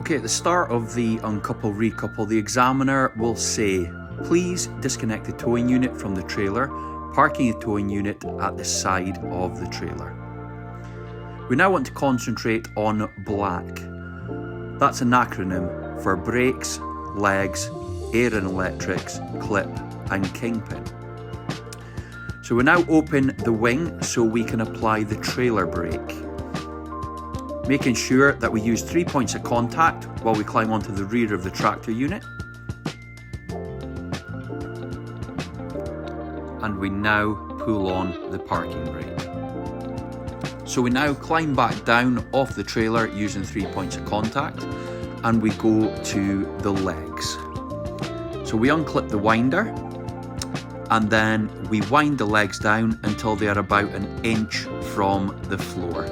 Okay, at the start of the Uncouple Recouple, the examiner will say, please disconnect the towing unit from the trailer, parking the towing unit at the side of the trailer. We now want to concentrate on black. That's an acronym for brakes, legs, air and electrics, clip and kingpin. So we now open the wing so we can apply the trailer brake. Making sure that we use 3 points of contact while we climb onto the rear of the tractor unit. And we now pull on the parking brake. So we now climb back down off the trailer using 3 points of contact, and we go to the legs. So we unclip the winder, and then we wind the legs down until they are about 1 inch from the floor.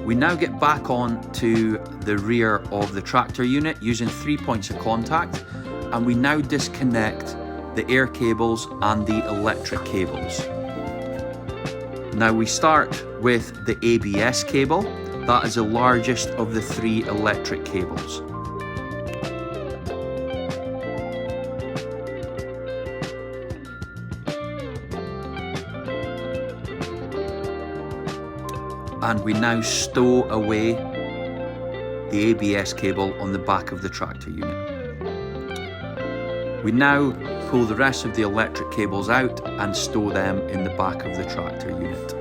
We now get back on to the rear of the tractor unit using 3 points of contact, and we now disconnect the air cables and the electric cables. Now we start with the ABS cable. That is the largest of the 3 electric cables. And we now stow away the ABS cable on the back of the tractor unit. We now pull the rest of the electric cables out and stow them in the back of the tractor unit.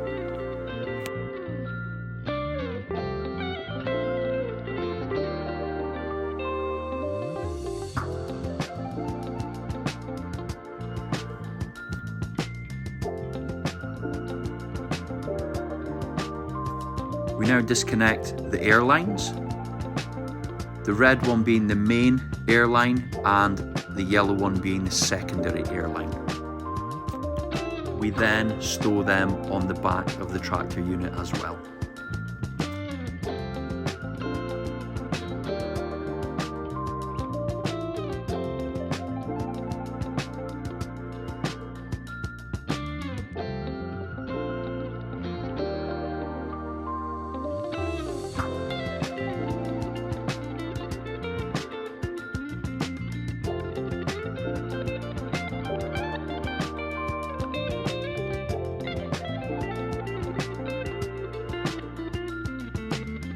We now disconnect the air lines, the red one being the main air line and the yellow one being the secondary air line. We then stow them on the back of the tractor unit as well.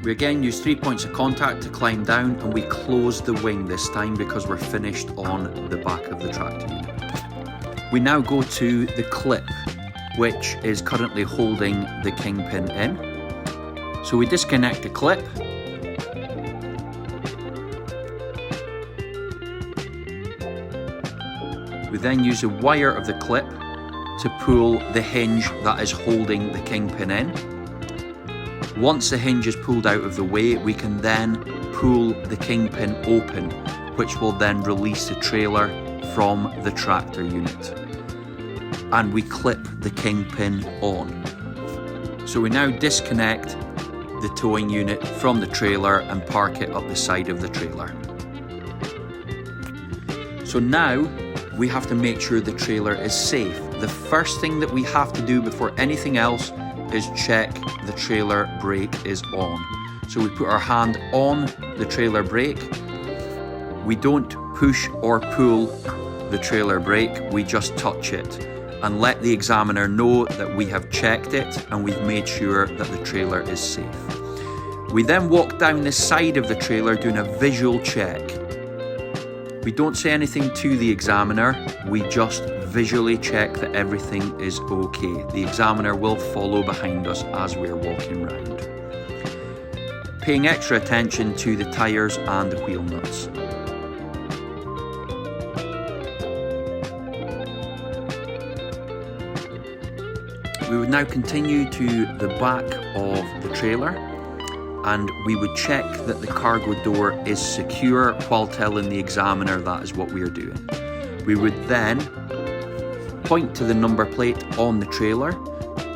We again use 3 points of contact to climb down, and we close the wing this time because we're finished on the back of the tractor unit. We now go to the clip, which is currently holding the kingpin in. So we disconnect the clip. We then use the wire of the clip to pull the hinge that is holding the kingpin in. Once the hinge is pulled out of the way, we can then pull the kingpin open, which will then release the trailer from the tractor unit. And we clip the kingpin on. So we now disconnect the towing unit from the trailer and park it up the side of the trailer. So now we have to make sure the trailer is safe. The first thing that we have to do before anything else is check the trailer brake is on. So we put our hand on the trailer brake. We don't push or pull the trailer brake, we just touch it and let the examiner know that we have checked it and we've made sure that the trailer is safe. We then walk down the side of the trailer doing a visual check. We don't say anything to the examiner, we just visually check that everything is okay. The examiner will follow behind us as we're walking round. Paying extra attention to the tyres and the wheel nuts. We would now continue to the back of the trailer, and we would check that the cargo door is secure while telling the examiner that is what we are doing. We would then point to the number plate on the trailer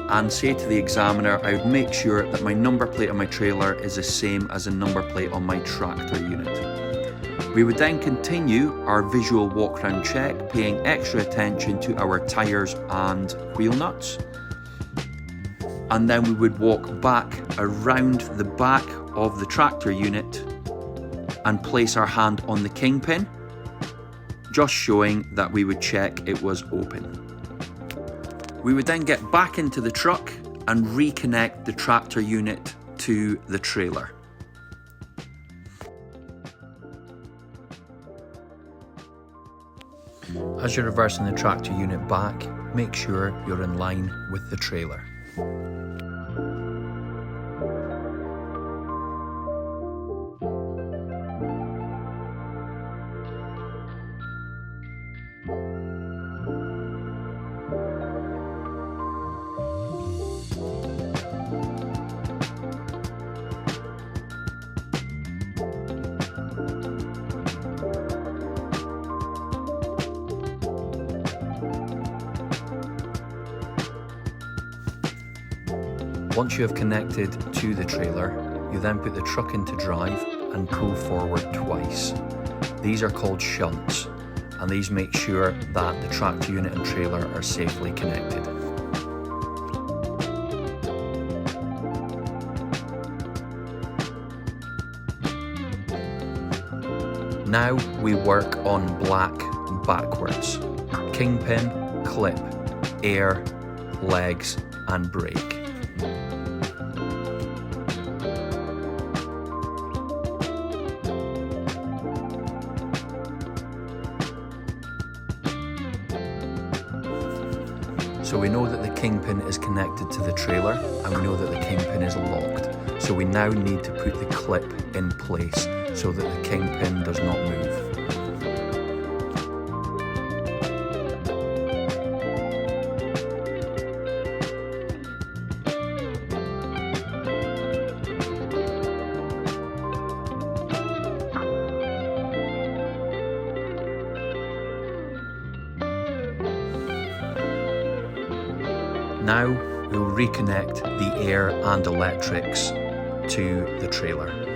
and say to the examiner, I would make sure that my number plate on my trailer is the same as the number plate on my tractor unit. We would then continue our visual walk round check, paying extra attention to our tyres and wheel nuts. And then we would walk back around the back of the tractor unit and place our hand on the kingpin, just showing that we would check it was open. We would then get back into the truck and reconnect the tractor unit to the trailer. As you're reversing the tractor unit back, make sure you're in line with the trailer. Once you have connected to the trailer, you then put the truck into drive and pull forward twice. These are called shunts, and these make sure that the tractor unit and trailer are safely connected. Now we work on black backwards. Kingpin, clip, air, legs and brake. So we know that the kingpin is connected to the trailer and we know that the kingpin is locked. So we now need to put the clip in place so that the kingpin does not move. Now we'll reconnect the air and electrics to the trailer.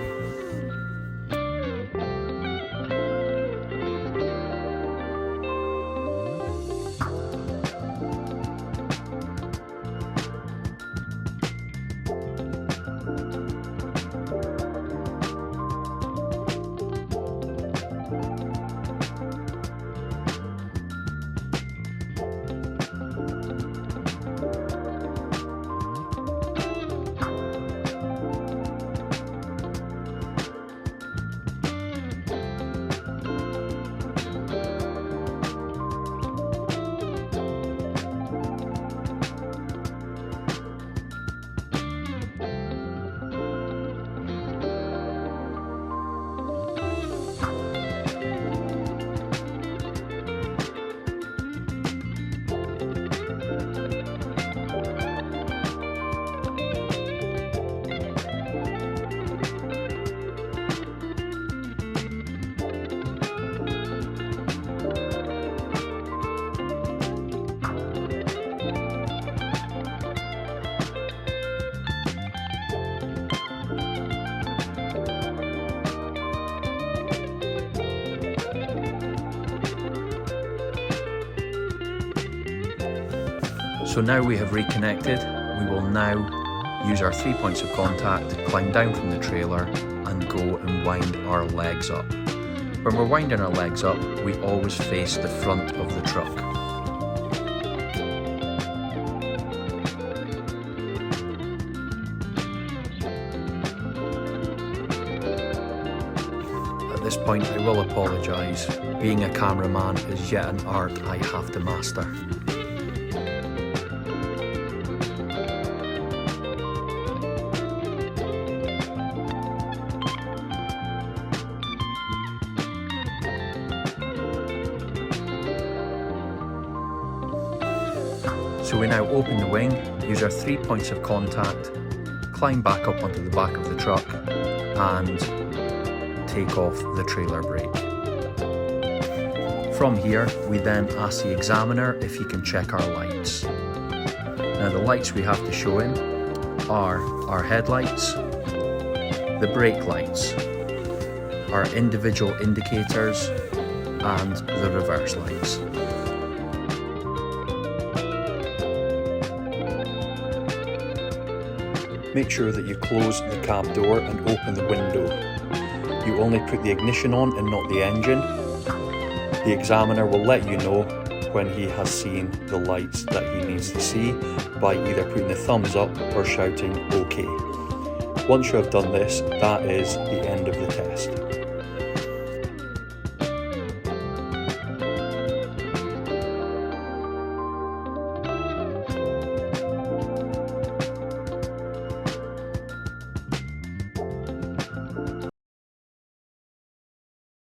So now we have reconnected, we will now use our 3 points of contact, climb down from the trailer and go and wind our legs up. When we're winding our legs up, we always face the front of the truck. At this point I will apologise, being a cameraman is yet an art I have to master. So we now open the wing, use our 3 points of contact, climb back up onto the back of the truck and take off the trailer brake. From here, we then ask the examiner if he can check our lights. Now the lights we have to show him are our headlights, the brake lights, our individual indicators and the reverse lights. Make sure that you close the cab door and open the window. You only put the ignition on and not the engine. The examiner will let you know when he has seen the lights that he needs to see by either putting the thumbs up or shouting OK. Once you have done this, that is the end of the test.